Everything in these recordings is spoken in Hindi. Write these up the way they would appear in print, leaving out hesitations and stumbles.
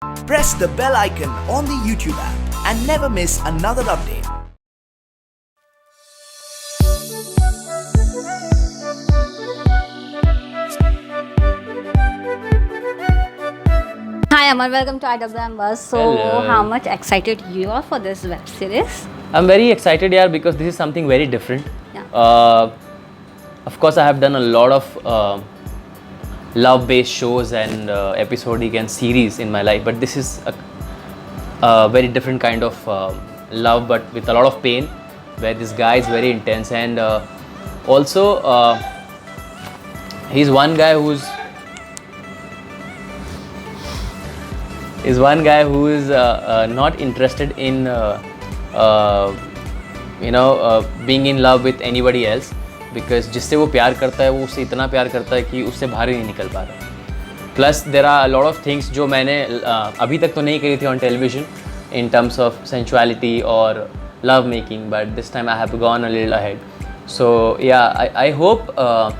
Press the bell icon on the YouTube app and never miss another update. Hi Amar, welcome to IWM Buzz. So, Hello. how much excited you are for this web series? I'm very excited, yeah, because this is something very different. Yeah. Of course, I have done a lot of love-based shows and episodic and series in my life, but this is a very different kind of love, but with a lot of pain, where this guy is very intense, and also he's one guy who is not interested in being in love with anybody else, because जिससे वो प्यार करता है वो उससे इतना प्यार करता है कि उससे बाहर ही नहीं निकल पा रहा. Plus there are lot of things जो मैंने अभी तक तो नहीं करी थी on television in terms of sensuality or love making, but this time I have gone a little ahead. So yeah, I hope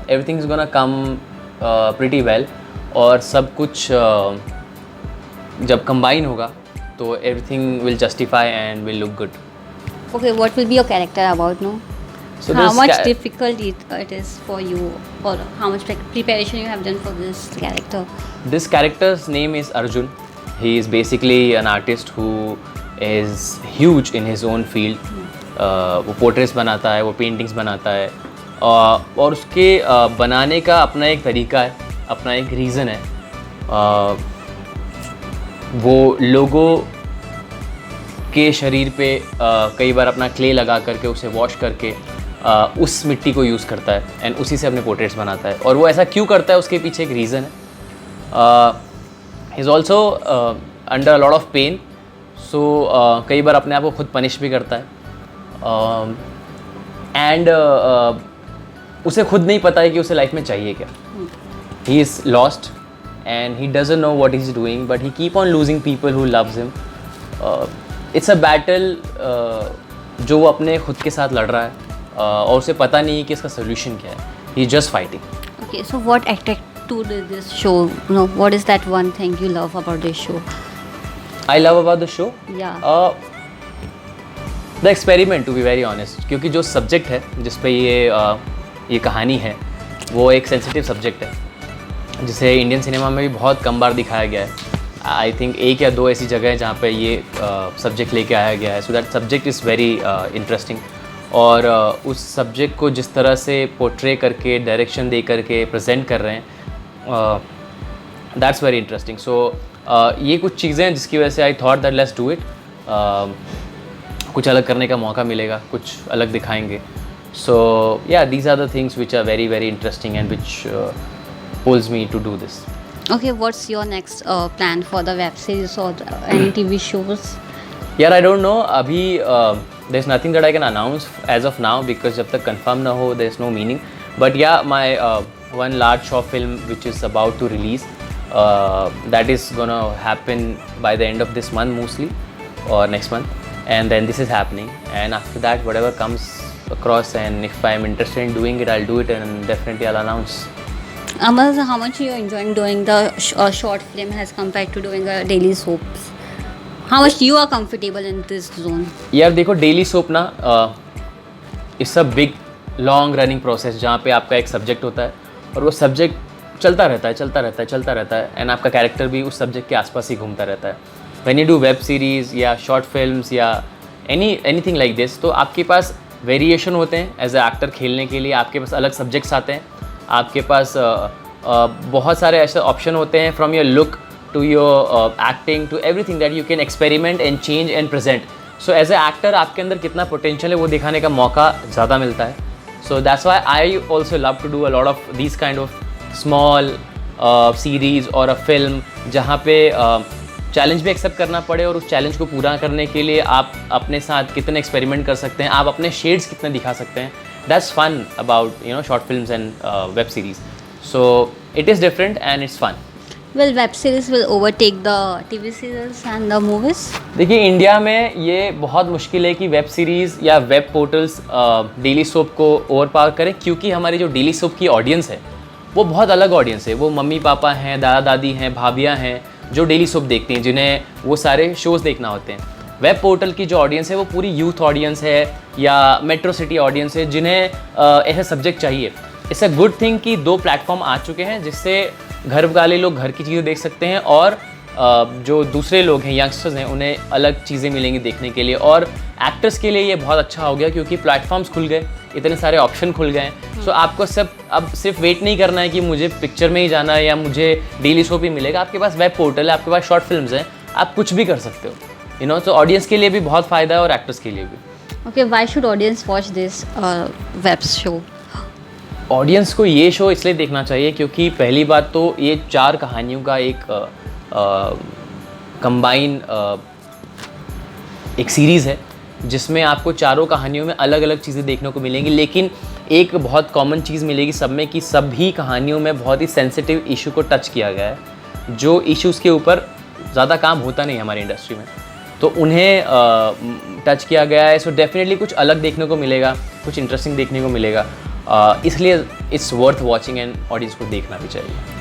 everything is gonna come pretty well, और सब कुछ जब combine होगा तो everything will justify and will look good. Okay, what will be your character about, no? So how this much difficult it is for you, or how much preparation you have done for this character? This character's name is Arjun. He is basically an artist who is huge in his own field. वो पोर्ट्रेट्स बनाता है, वो पेंटिंग्स बनाता है, और उसके बनाने का अपना एक तरीका है, अपना एक रीज़न है. वो लोगों के शरीर पे कई बार अपना क्ले लगा करके उसे वॉश करके उस मिट्टी को यूज़ करता है एंड उसी से अपने पोर्ट्रेट्स बनाता है. और वो ऐसा क्यों करता है उसके पीछे एक रीज़न है. He is also under a lot of pain, so कई बार अपने आप को खुद पनिश भी करता है, एंड उसे खुद नहीं पता है कि उसे लाइफ में चाहिए क्या. He is lost and he doesn't know what he's doing, but he keep on losing people who loves him. It's a battle जो वो अपने खुद के साथ लड़ रहा है, और उसे पता नहीं कि इसका solution क्या है. He's just fighting. Okay, so what attracted to this show? No, what is that one thing you love about this show? I love about the show? Yeah. The experiment, to be very honest. क्योंकि जो subject है जिस पे ये कहानी है वो एक sensitive subject है, जिसे इंडियन सिनेमा में भी बहुत कम बार दिखाया गया है. आई थिंक एक या दो ऐसी जगह है जहाँ पे ये सब्जेक्ट लेके आया गया है. So that subject is very interesting, और उस सब्जेक्ट को जिस तरह से पोर्ट्रे करके डायरेक्शन दे करके प्रेजेंट कर रहे हैं, दैट्स वेरी इंटरेस्टिंग. सो ये कुछ चीज़ें हैं जिसकी वजह से I thought that let's do it. कुछ अलग करने का मौका मिलेगा, कुछ अलग दिखाएंगे. सो या these are the things which are very very interesting and which pulls me to do this. Okay, what's your next plan for the web series or any TV shows? Yeah, I don't know. Abhi there's nothing that I can announce as of now, because जब तक confirm ना हो there's no meaning. But yeah, my one large short film which is about to release, that is gonna happen by the end of this month mostly, or next month, and then this is happening, and after that whatever comes across, and if I'm interested in doing it I'll do it, and definitely I'll announce. Amar, how much you enjoying doing the short film as compared to doing a daily soaps? How much you are comfortable in this zone? यार देखो, डेली सोप ना it's a big long running process, जहाँ पे आपका एक सब्जेक्ट होता है और वो सब्जेक्ट चलता रहता है, एंड आपका कैरेक्टर भी उस सब्जेक्ट के आसपास ही घूमता रहता है. When you do web series या शॉर्ट फिल्म्स या एनीथिंग लाइक दिस, तो आपके पास वेरिएशन होते हैं एज ए एक्टर खेलने के लिए. आपके पास अलग सब्जेक्ट्स आते हैं, आपके पास बहुत सारे ऐसे ऑप्शन होते हैं, from your look to your acting to everything that you can experiment and change and present. So as a actor आपके अंदर कितना पोटेंशियल है वो दिखाने का मौका ज़्यादा मिलता है. So that's why I also love to do a lot of this kind of small series और अ फिल्म, जहाँ पे चैलेंज भी एक्सेप्ट करना पड़े, और उस चैलेंज को पूरा करने के लिए आप अपने साथ कितने एक्सपेरिमेंट कर सकते हैं, आप अपने शेड्स कितने दिखा सकते हैं. That's fun about short films and web series. So it is different and it's fun. Well, web series will overtake the TV series and the movies. देखिए, इंडिया में ये बहुत मुश्किल है कि वेब सीरीज़ या वेब पोर्टल्स डेली सोप को ओवरपावर करें, क्योंकि हमारी जो डेली सोप की ऑडियंस है वो बहुत अलग ऑडियंस है. वो मम्मी पापा हैं, दादा दादी हैं, भाभियाँ हैं, जो डेली सोप देखती हैं, जिन्हें वो सारे शोज़ देखना होते हैं। वेब पोर्टल की जो ऑडियंस है वो पूरी यूथ ऑडियंस है या मेट्रो सिटी ऑडियंस है, जिन्हें ऐसा सब्जेक्ट चाहिए। इट्स अ गुड थिंग कि 2 प्लेटफॉर्म आ चुके हैं जिससे घर वाले लोग घर की चीज़ें देख सकते हैं और जो दूसरे लोग हैं, यंगस्टर्स हैं, उन्हें अलग चीज़ें मिलेंगी देखने के लिए। और एक्टर्स के लिए ये बहुत अच्छा हो गया क्योंकि प्लेटफॉर्म्स खुल गए, इतने सारे ऑप्शन खुल गए हैं। सो आपको अब सिर्फ वेट नहीं करना है कि मुझे पिक्चर में ही जाना है या मुझे डेली सोप ही मिलेगा। आपके पास वेब पोर्टल है, आपके पास शॉर्ट फिल्म्स हैं, आप कुछ भी कर सकते हो। तो ऑडियंस के लिए भी बहुत फ़ायदा है और एक्टर्स के लिए भी। Okay, why should audience watch this web show? Audience को ये शो इसलिए देखना चाहिए क्योंकि पहली बात तो ये 4 कहानियों का एक कंबाइन एक सीरीज़ है जिसमें आपको चारों कहानियों में अलग अलग चीज़ें देखने को मिलेंगी, लेकिन एक बहुत कॉमन चीज़ मिलेगी सब में कि सभी कहानियों में बहुत ही सेंसिटिव इशू को टच किया गया है, जो इश्यूज़ के ऊपर ज़्यादा काम होता नहीं है हमारी इंडस्ट्री में, तो उन्हें टच किया गया है। सो डेफिनेटली कुछ अलग देखने को मिलेगा, कुछ इंटरेस्टिंग देखने को मिलेगा, इसलिए it's worth watching and audience को देखना भी चाहिए।